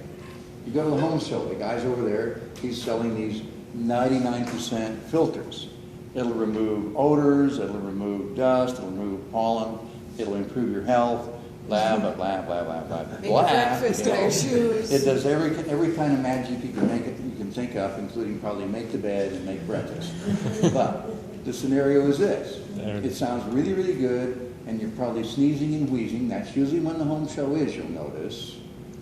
You go to the home show, the guy's over there, he's selling these 99% filters. It'll remove odors, it'll remove dust, it'll remove pollen, it'll improve your health, blah, blah, blah, blah, blah, blah, blah. Make breakfast, you know. wear shoes. It does every kind of magic you can think of, including probably make the bed and make breakfast. But the scenario is this. It sounds really, really good, and you're probably sneezing and wheezing. That's usually when the home show is, you'll notice.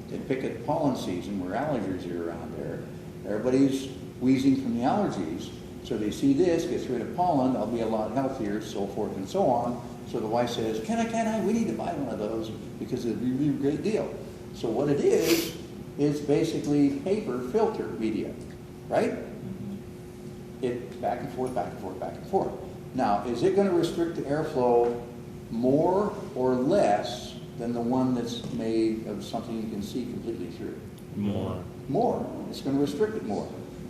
They pick at pollen season where allergies are around there. Everybody's wheezing from the allergies. So they see this, gets rid of pollen, they'll be a lot healthier, so forth and so on. So the wife says, can I, we need to buy one of those because it'd be a really great deal. So what it is basically paper filter media, right? It back and forth, back and forth, back and forth. Now, is it gonna restrict the airflow more or less than the one that's made of something you can see completely through? More. More, it's gonna restrict it more.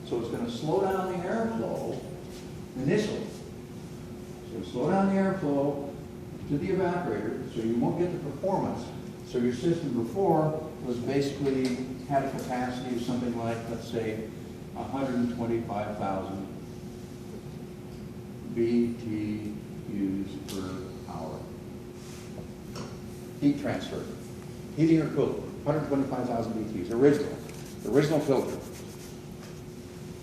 So it's gonna slow down the airflow initially. So slow down the airflow to the evaporator, so you won't get the performance. So your system before was basically had a capacity of something like, let's say, 125,000 BTUs per hour. Heat transfer, heating or cooling, 125,000 BTUs, original filter.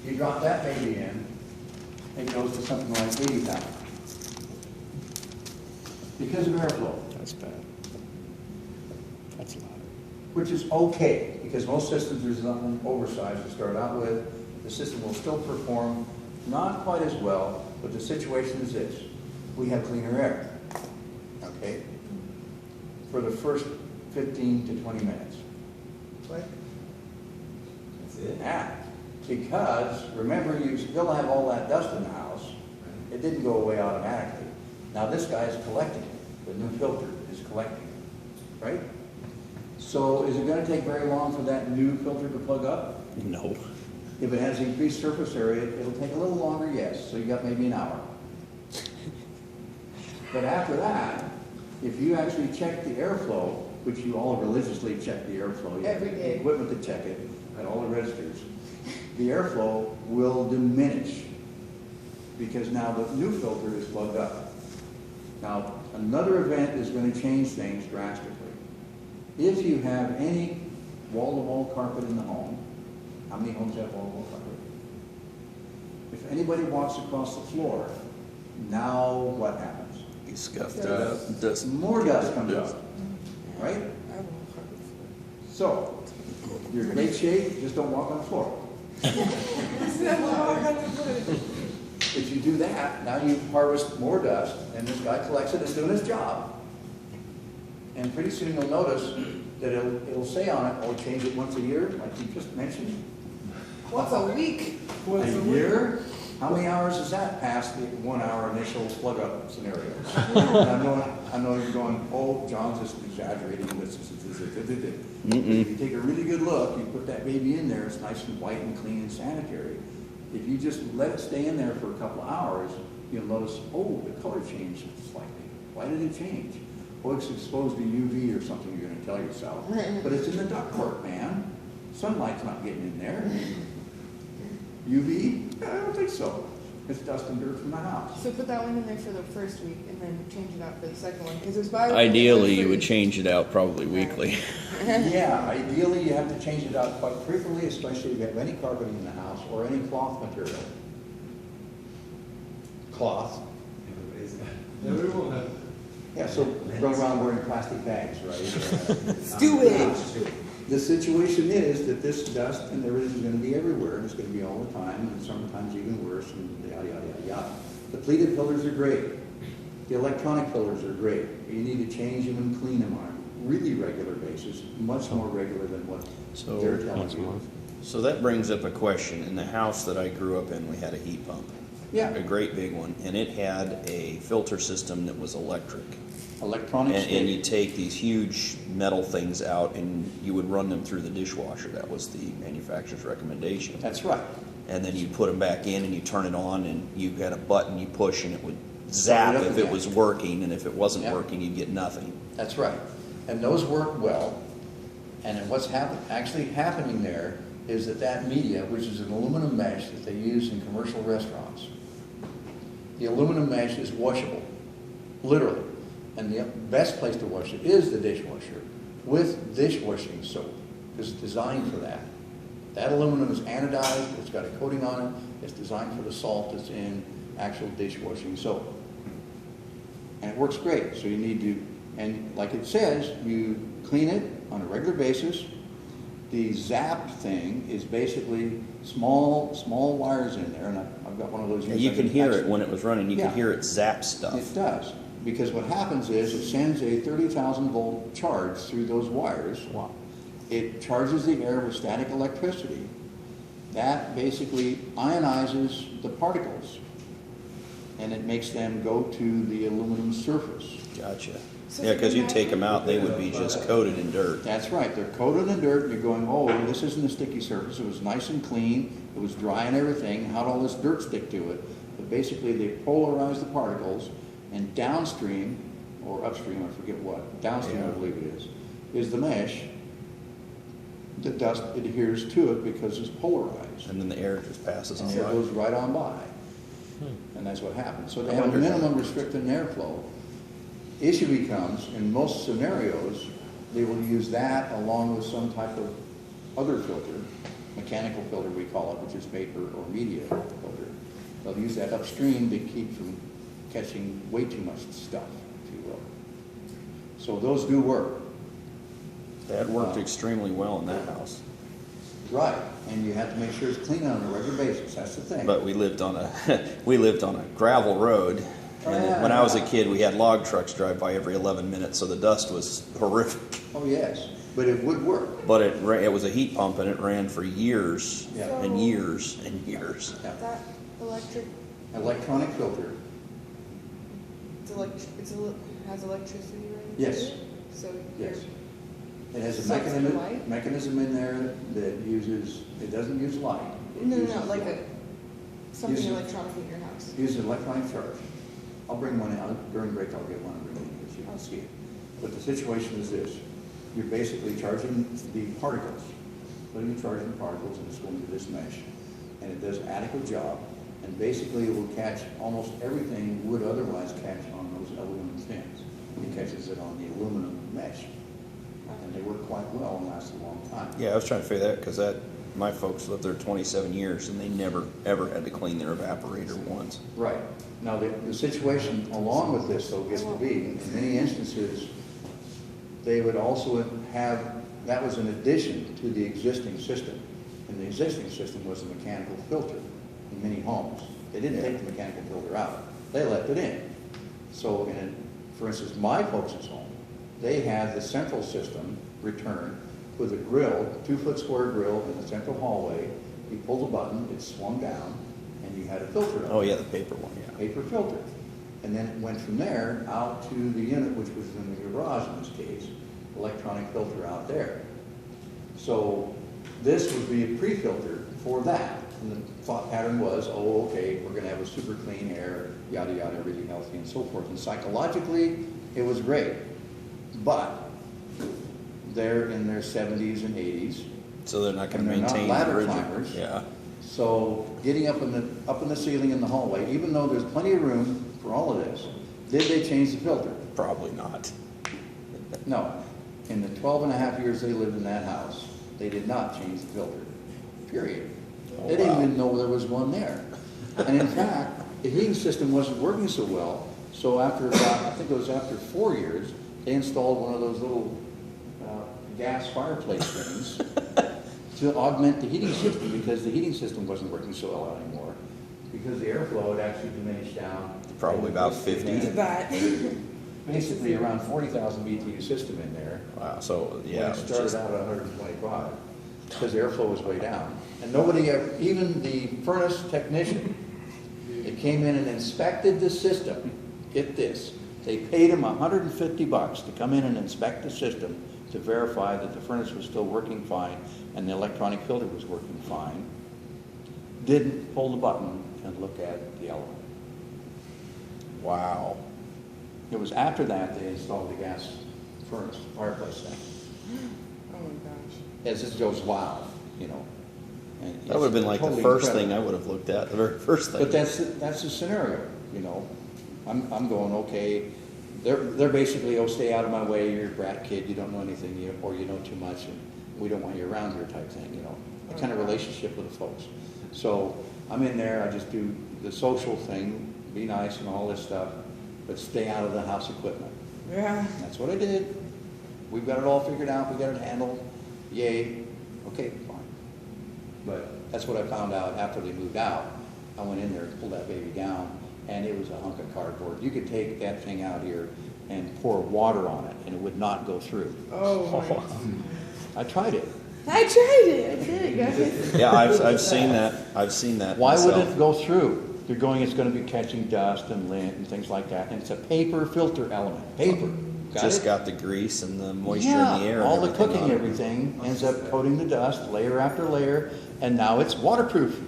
You drop that baby in, it goes to something like 80,000. Because of airflow, That's bad. That's loud. which is okay, because most systems, there's nothing oversized to start out with. The system will still perform not quite as well, but the situation is this: we have cleaner air, okay, for the first 15 to 20 minutes. That's it? Yeah, because remember, you still have all that dust in the house. It didn't go away automatically. Now this guy is collecting it. The new filter is collecting it, right? So is it going to take very long for that new filter to plug up? No. If it has increased surface area, it'll take a little longer, yes. So you got maybe an hour. But after that, if you actually check the airflow, which you all religiously check the airflow, you have Every day. equipment to check it at all the registers, the airflow will diminish because now the new filter is plugged up. Now, another event is going to change things drastically. If you have any wall-to-wall carpet in the home, how many homes have wall-to-wall carpet? If anybody walks across the floor, now what happens? You scuffed Dust. up. Dust. More dust comes up, right? I won't hardly floor. So, you're in great shape, just don't walk on the floor. If you do that, now you harvest more dust, and this guy collects it, it's doing his job. And pretty soon you'll notice that it'll say on it, oh, change it once a year, like you just mentioned. Once a week. A year? How many hours is that past the 1 hour initial plug up scenario? I know you're going, oh, John's just exaggerating this. If you take a really good look, you put that baby in there, it's nice and white and clean and sanitary. If you just let it stay in there for a couple of hours, you'll notice, oh, the color changed slightly. Why did it change? Oh, it's exposed to UV or something, you're gonna tell yourself. But it's in the ductwork, man. Sunlight's not getting in there. UV? I don't think so. It's dust and dirt from the house. So put that one in there for the first week and then change it out for the second one, because it's by. Ideally, you would change it out probably weekly. Yeah, ideally you have to change it out quite frequently, especially if you have any carpeting in the house or any cloth material. Cloth. Everybody's got, everyone has. Yeah, so run around wearing plastic bags, right? Do it. The situation is that this dust and everything is going to be everywhere, and it's going to be all the time, and sometimes even worse, and yada, yada, yada, yada. The pleated filters are great. The electronic filters are great. You need to change them and clean them on a really regular basis, much more regular than what So, they're telling Once a you. month. So that brings up a question. In the house that I grew up in, we had a heat pump. Yeah. A great big one, and it had a filter system that was electric. Electronic And state. you take these huge metal things out and you would run them through the dishwasher. That was the manufacturer's recommendation. That's right. And then you put them back in and you turn it on and you had a button you push and it would zap Turn it up if it again. was working, and if it wasn't Yep. working, you'd get nothing. That's right. And those work well. And then what's actually happening there is that media, which is an aluminum mesh that they use in commercial restaurants, the aluminum mesh is washable, literally. And the best place to wash it is the dishwasher with dishwashing soap, because it's designed for that. That aluminum is anodized, it's got a coating on it, it's designed for the salt that's in actual dishwashing soap. And it works great, so you need to, and like it says, you clean it on a regular basis. The zap thing is basically small wires in there, and I've got one of those. You can hear it when it was running. You Yeah. could hear it zap stuff. It does, because what happens is it sends a 30,000 volt charge through those wires. Wow. It charges the air with static electricity. That basically ionizes the particles. and it makes them go to the aluminum surface. Gotcha. So Yeah, because you imagine- take them out, they would be just coated in dirt. That's right, they're coated in dirt, and you're going, oh, this isn't a sticky surface, it was nice and clean, it was dry and everything, how'd all this dirt stick to it? But basically, they polarize the particles, and downstream, or upstream, I forget what, downstream I Yeah. believe it is the mesh. The dust adheres to it because it's polarized, And then the air just passes on and it by. goes right on by. And that's what happens. So they I have a wondered that. minimum restricted airflow. Issue becomes, in most scenarios, they will use that along with some type of other filter, mechanical filter we call it, which is vapor or media filter. They'll use that upstream to keep from catching way too much stuff, if you will. So those do work. That worked extremely well in that house. Right, and you have to make sure it's clean on a regular basis, that's the thing. But we lived on a we lived on a gravel road, and when I was a kid, we had log trucks drive by every 11 minutes, so the dust was horrific. Oh, yes, but it would work. But it was a heat pump, and it ran for years Yeah. and years and years. Yeah. That electric, Electronic filter, has electricity running Yes. through it? So yes. you're, It has a So it's mechanism, light? mechanism in there that uses, it doesn't use light. It no, uses like light. something Use it. electronic in your house. Uses electronic charge. I'll bring one out, during break I'll get one and bring it in so you can see it. But the situation is this, you're basically charging the particles, putting the charge in the particles and it's going to this mesh. And it does an adequate job, and basically it will catch almost everything would otherwise catch on those aluminum fins. It catches it on the aluminum mesh. And they work quite well and last a long time. Yeah, I was trying to figure that because my folks lived there 27 years, and they never ever had to clean their evaporator once. Right. Now, the situation along with this, though, gets to be, in many instances, they would also have, that was in addition to the existing system. And the existing system was a mechanical filter in many homes. They didn't take the mechanical filter out. They left it in. So, for instance, my folks' home, they had the central system returned with a grill, 2-foot square grill in the central hallway. You pulled a button, it swung down, and you had a filter on it. Oh yeah, the paper one. Yeah. Paper filter. And then it went from there out to the unit, which was in the garage in this case, electronic filter out there. So this would be a pre-filter for that. And the thought pattern was, oh, okay, we're gonna have a super clean air, yada, yada, really healthy and so forth. And psychologically, it was great. But they're in their 70s and 80s. So they're not going And to they're not maintain ladder the original. climbers. Yeah. So getting up in the ceiling in the hallway, even though there's plenty of room for all of this, did they change the filter? Probably not. No. In the 12 and a half years they lived in that house, they did not change the filter, period. Oh, They didn't wow. even know there was one there. And in fact, the heating system wasn't working so well, so after about, I think it was after 4 years, they installed one of those little gas fireplace things to augment the heating system, because the heating system wasn't working so well anymore, because the airflow had actually diminished down. Probably about 50. Yeah. That. Basically around 40,000 BTU system in there. Wow. So yeah, When it it was started just out at 125, because the airflow was way down. And nobody, even the furnace technician, that came in and inspected the system, get this, they paid him $150 to come in and inspect the system to verify that the furnace was still working fine and the electronic filter was working fine. Didn't pull the button and look at the element. wow. It was after that they installed the gas furnace, fireplace thing. Oh my gosh. As it goes, wow, you know. And That would have been like the totally first incredible. thing I would have looked at. The very first thing. But that's the scenario, you know. I'm going, okay, they're basically, oh, stay out of my way, you're a brat kid, you don't know anything, or you know too much, and we don't want you around here type thing, you know. The kind of relationship with the folks. So I'm in there, I just do the social thing, be nice and all this stuff, but stay out of the house equipment. Yeah. And that's what I did. We've got it all figured out, we got it handled, yay, okay, fine. But that's what I found out after they moved out. I went in there and pulled that baby down, and it was a hunk of cardboard. You could take that thing out here and pour water on it, and it would not go through. Oh my. I tried it. I tried it. I did it, guys. Yeah, I've seen that. I've seen that. Why myself. would it go through? You're going, it's gonna be catching dust and lint and things like that, and it's a paper filter element, paper. Just it? got the grease and the moisture in the air. Yeah, all and the cooking, on it. everything ends up coating the dust layer after layer, and now it's waterproof.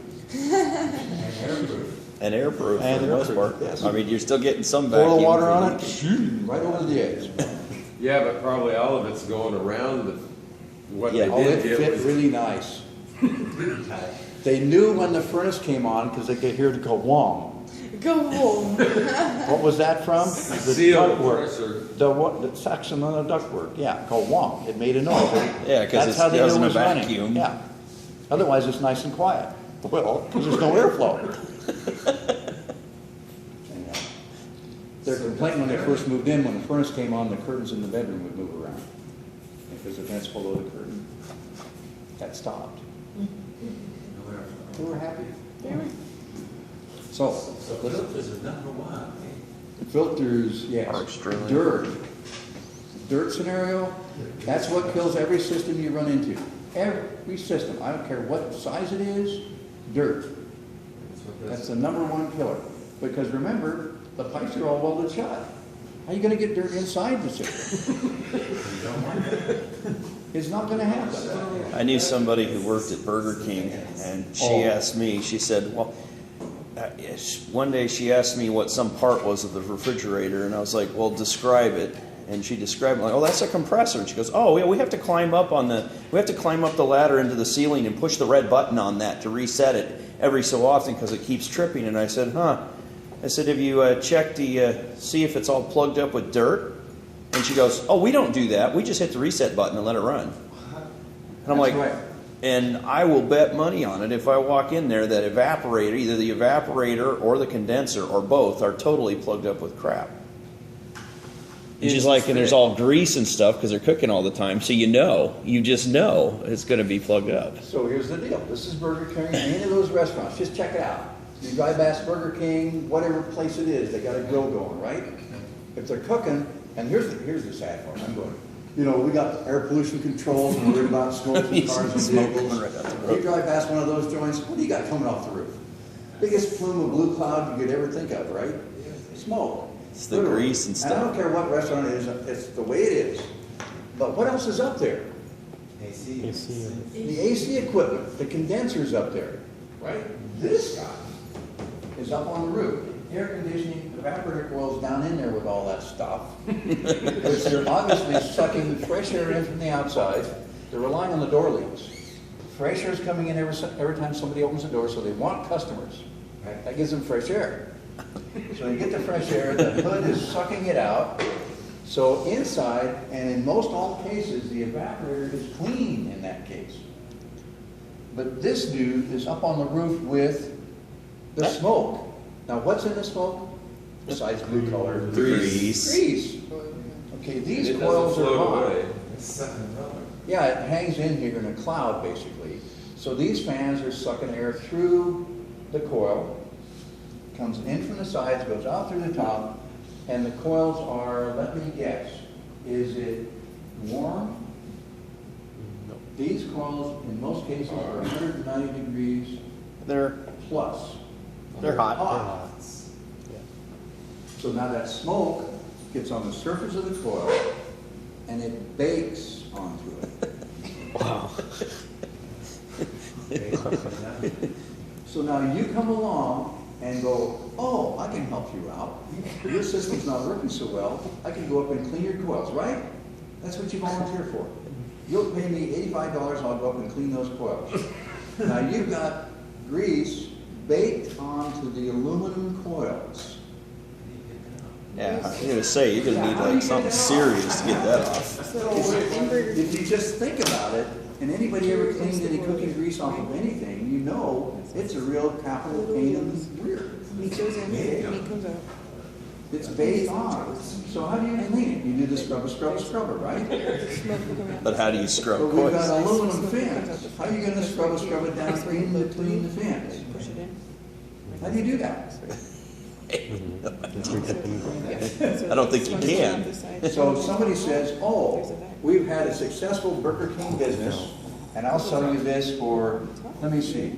And airproof for And the most airproof, part. yes. I mean, you're still getting some Pour vacuum. the water for on it, leaks. shoo, right over the edge. Yeah, but probably all of it's going around the, what Yeah. they Oh, it did get fit was really nice. They knew when the furnace came on, because they could hear it go whong. Go home. What was that from? The seal the ductwork. pressure. The what, the section on the ductwork, yeah, called whong. It made a noise. Yeah, 'cause That's it's- how they it knew wasn't a was running. vacuum. Yeah. Otherwise, it's nice and quiet. Well, because there's no airflow. Their complaint when they first moved in, when the furnace came on, the curtains in the bedroom would move around. Because the vents below the curtain, that stopped. They were happy. So, So filters are number one. filters, yes. Are extremely- Dirt. Dirt scenario, that's what kills every system you run into. Every system, I don't care what size it is, dirt. That's the number one killer. Because remember, the pipes are all welded shut. How are you gonna get dirt inside the system? It's not gonna happen. I knew somebody who worked at Burger King, and she asked me, she said, well, one day she asked me what some part was of the refrigerator, and I was like, well, describe it. And she described it like, oh, that's a compressor. And she goes, oh, yeah, we have to climb up the ladder into the ceiling and push the red button on that to reset it every so often because it keeps tripping. And I said, huh. I said, have you checked the, see if it's all plugged up with dirt? And she goes, oh, we don't do that. We just hit the reset button and let it run. And I'm like, That's right. and I will bet money on it if I walk in there that evaporator, either the evaporator or the condenser or both, are totally plugged up with crap. And she's like, and there's all grease and stuff because they're cooking all the time. So you just know it's going to be plugged up. So here's the deal. This is Burger King, any of those restaurants, just check it out. You drive past Burger King, whatever place it is, they got a grill going, right? If they're cooking, and here's the sad part, I'm going, you know, we got air pollution controls, and we're about smoke from cars and Smoke vehicles. coming right out the road. You drive past one of those joints, what do you got coming off the roof? Biggest plume of blue cloud you could ever think of, right? Smoke. It's the Literally. grease and I don't stuff. care what restaurant it is, it's the way it is. But what else is up there? AC. AC. The AC equipment, the condenser's up there, right? This guy is up on the roof. Air conditioning, evaporator coils down in there with all that stuff. Which they're obviously sucking fresh air in from the outside. They're relying on the door leads. Fresh air is coming in every time somebody opens the door, so they want customers. Right? That gives them fresh air. So you get the fresh air, the hood is sucking it out. So inside, and in most all cases, the evaporator is clean in that case. But this dude is up on the roof with the smoke. Now what's in the smoke? Besides blue color. Grease. Grease. Okay, these It coils doesn't are float hot. away. It's sucking rubber. Yeah, it hangs in here in a cloud, basically. So these fans are sucking air through the coil, comes in from the sides, goes out through the top, and the coils are, let me guess, is it warm? These coils, in most cases, are 190 degrees They're plus. hot. Hot. So now that smoke gets on the surface of the coil, and it bakes onto it. Wow. So now you come along and go, oh, I can help you out. Your system's not working so well. I can go up and clean your coils, right? That's what you volunteer for. You'll pay me $85, I'll go up and clean those coils. Now you've got grease baked onto the aluminum coils. Yeah, I was gonna say you're gonna need like something serious to get that off. So in Burger King, If you just think about it, and anybody ever cleaned any cooking grease off of anything, you know it's a real capital pain in the rear. meat goes in, meat comes out. It's baked on. So how do you clean it? You do the scrubber, right? Smoke will come out. But how do you scrub But we've got coils? aluminum fins. How are you gonna scrub it down clean the fins? Push it in. How do you do that? I don't think you can. So if somebody says, oh, we've had a successful Burger King business, and I'll sell you this for, let me see,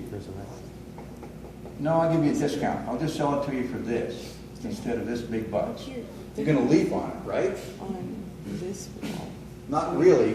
No, I'll give you a discount. I'll just sell it to you for this instead of this big bucks. Here, You're gonna leaf on it, right? on this wall. Not really.